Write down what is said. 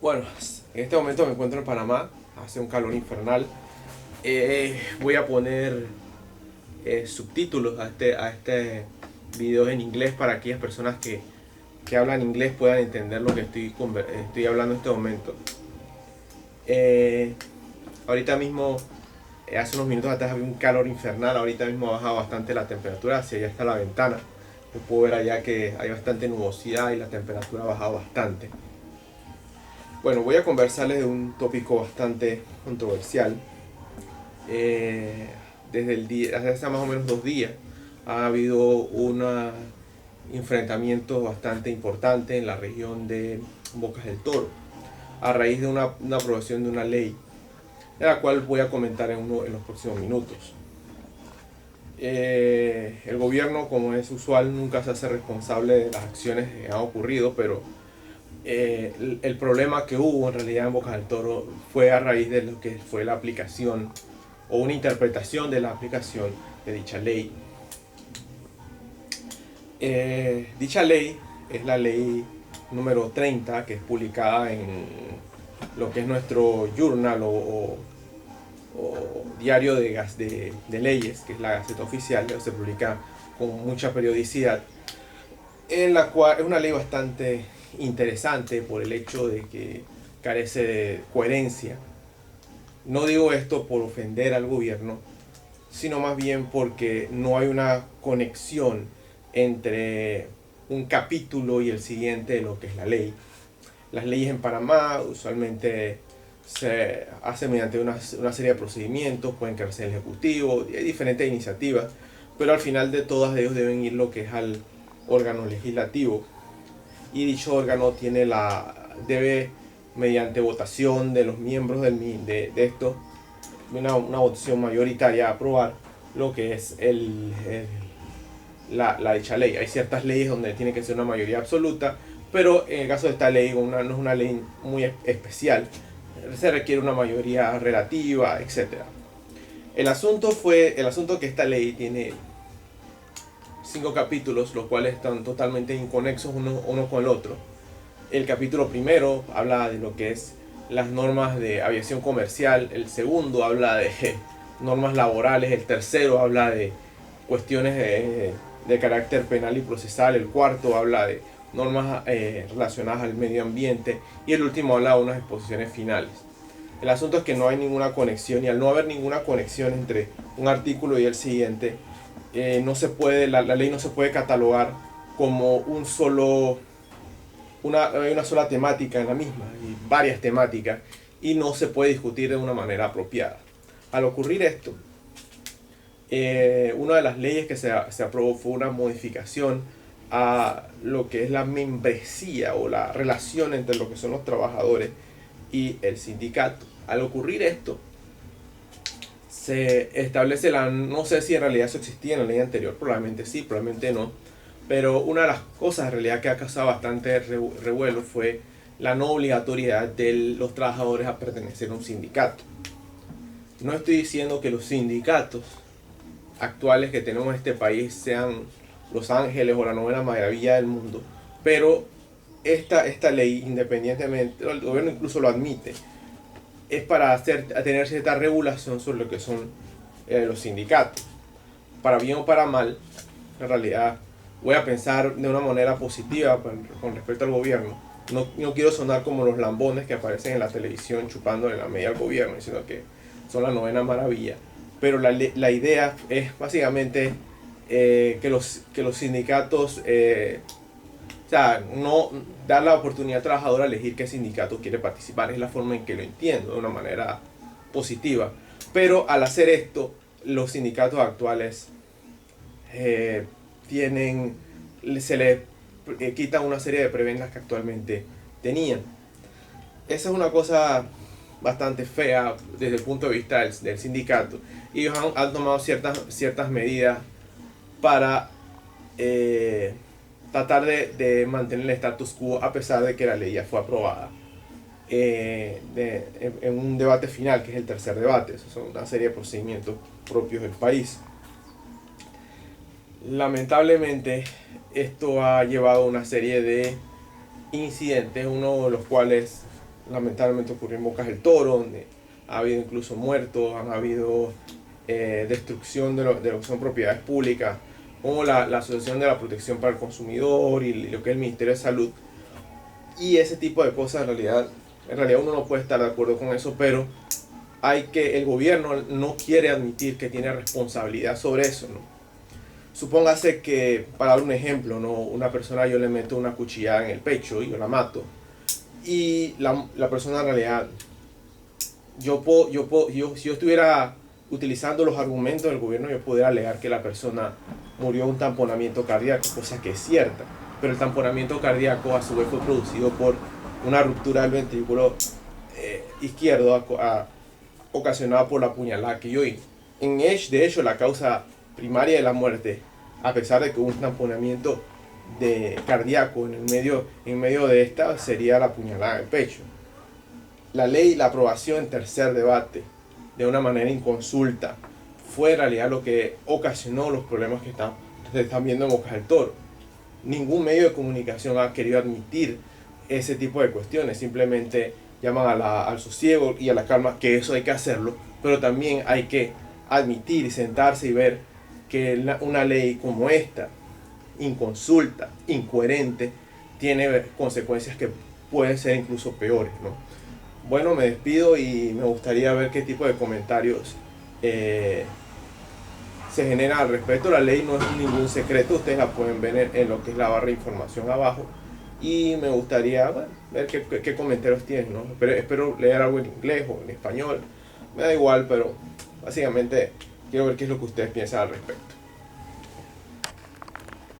Bueno, en este momento me encuentro en Panamá, hace un calor infernal. Voy a poner subtítulos a este video en inglés para aquellas personas que hablan inglés puedan entender lo que estoy hablando en este momento. Eh, Ahorita mismo, hace unos minutos atrás había un calor infernal, ahorita mismo ha bajado bastante la temperatura, hacia allá está la ventana. Yo puedo ver allá que hay bastante nubosidad y la temperatura ha bajado bastante. Bueno, voy a conversarles de un tópico bastante controversial. Eh, desde hace más o menos 2 días ha habido un enfrentamiento bastante importante en la región de Bocas del Toro a raíz de una aprobación de una ley, de la cual voy a comentar en los próximos minutos. El gobierno, como es usual, nunca se hace responsable de las acciones que han ocurrido, pero el problema que hubo en realidad en Bocas del Toro fue a raíz de lo que fue la aplicación o una interpretación de la aplicación de dicha ley. Dicha ley es la ley número 30, que es publicada en lo que es nuestro journal o diario de leyes, que es la Gaceta Oficial, se publica con mucha periodicidad, en la cual es una ley bastante interesante por el hecho de que carece de coherencia. No digo esto por ofender al gobierno, sino más bien porque no hay una conexión entre un capítulo y el siguiente de lo que es la ley. Las leyes en Panamá usualmente se hacen mediante una serie de procedimientos, pueden crearse el ejecutivo, hay diferentes iniciativas, pero al final de todas ellos deben ir lo que es al órgano legislativo, y dicho órgano debe, mediante votación de los miembros de esto, una votación mayoritaria, aprobar lo que es la dicha ley. Hay ciertas leyes donde tiene que ser una mayoría absoluta, pero en el caso de esta ley, no es una ley muy especial, se requiere una mayoría relativa, etc. El asunto que esta ley tiene 5 capítulos, los cuales están totalmente inconexos uno con el otro. El capítulo primero habla de lo que es las normas de aviación comercial, el segundo habla de normas laborales, el tercero habla de cuestiones de carácter penal y procesal, el cuarto habla de normas relacionadas al medio ambiente, y el último habla de unas exposiciones finales. El asunto es que no hay ninguna conexión, y al no haber ninguna conexión entre un artículo y el siguiente, no se puede, la ley no se puede catalogar como hay una sola temática en la misma, y varias temáticas, y no se puede discutir de una manera apropiada. Al ocurrir esto, una de las leyes que se aprobó fue una modificación a lo que es la membresía o la relación entre lo que son los trabajadores y el sindicato. Al ocurrir esto, se establece no sé si en realidad eso existía en la ley anterior, probablemente sí, probablemente no, pero una de las cosas en realidad que ha causado bastante revuelo fue la no obligatoriedad de los trabajadores a pertenecer a un sindicato. No estoy diciendo que los sindicatos actuales que tenemos en este país sean los ángeles o la novena maravilla del mundo, pero esta ley, independientemente, el gobierno incluso lo admite, es para tener cierta regulación sobre lo que son los sindicatos. Para bien o para mal, en realidad voy a pensar de una manera positiva con respecto al gobierno. No quiero sonar como los lambones que aparecen en la televisión chupándole la media al gobierno, diciendo que son la novena maravilla. Pero la idea es básicamente que los sindicatos, o sea, no dar la oportunidad al trabajador a elegir qué sindicato quiere participar. Es la forma en que lo entiendo, de una manera positiva. Pero al hacer esto, los sindicatos actuales eh, se les quitan una serie de prebendas que actualmente tenían. Esa es una cosa bastante fea desde el punto de vista del sindicato, y ellos han tomado ciertas medidas para tratar de mantener el status quo a pesar de que la ley ya fue aprobada en un debate final, que es el tercer debate. Eso son una serie de procedimientos propios del país. Lamentablemente, esto ha llevado a una serie de incidentes, uno de los cuales lamentablemente ocurrió en Bocas del Toro, donde ha habido incluso muertos, han habido destrucción de lo que son propiedades públicas, como la Asociación de la Protección para el Consumidor y lo que es el Ministerio de Salud. Y ese tipo de cosas en realidad uno no puede estar de acuerdo con eso, pero el gobierno no quiere admitir que tiene responsabilidad sobre eso, ¿no? Supóngase que, para dar un ejemplo, ¿no? Una persona, yo le meto una cuchillada en el pecho y yo la mato. Y la persona en realidad, si yo estuviera utilizando los argumentos del gobierno, yo pudiera alegar que la persona murió de un tamponamiento cardíaco, cosa que es cierta. Pero el tamponamiento cardíaco a su vez fue producido por una ruptura del ventrículo izquierdo ocasionada por la puñalada que yo di. De hecho, la causa primaria de la muerte, a pesar de que hubo un tamponamiento cardíaco en medio de esta, sería la puñalada en el pecho. La ley, la aprobación en tercer debate, de una manera inconsulta, fue en realidad lo que ocasionó los problemas que se están viendo en Bocas del Toro. Ningún medio de comunicación ha querido admitir ese tipo de cuestiones, simplemente llaman al sosiego y a la calma, que eso hay que hacerlo, pero también hay que admitir y sentarse y ver que una ley como esta, inconsulta, incoherente, tiene consecuencias que pueden ser incluso peores, ¿no? Bueno, me despido y me gustaría ver qué tipo de comentarios se generan al respecto. La ley no es ningún secreto, ustedes la pueden ver en lo que es la barra de información abajo. Y me gustaría ver qué comentarios tienen, ¿no? Espero leer algo en inglés o en español, me da igual, pero básicamente quiero ver qué es lo que ustedes piensan al respecto.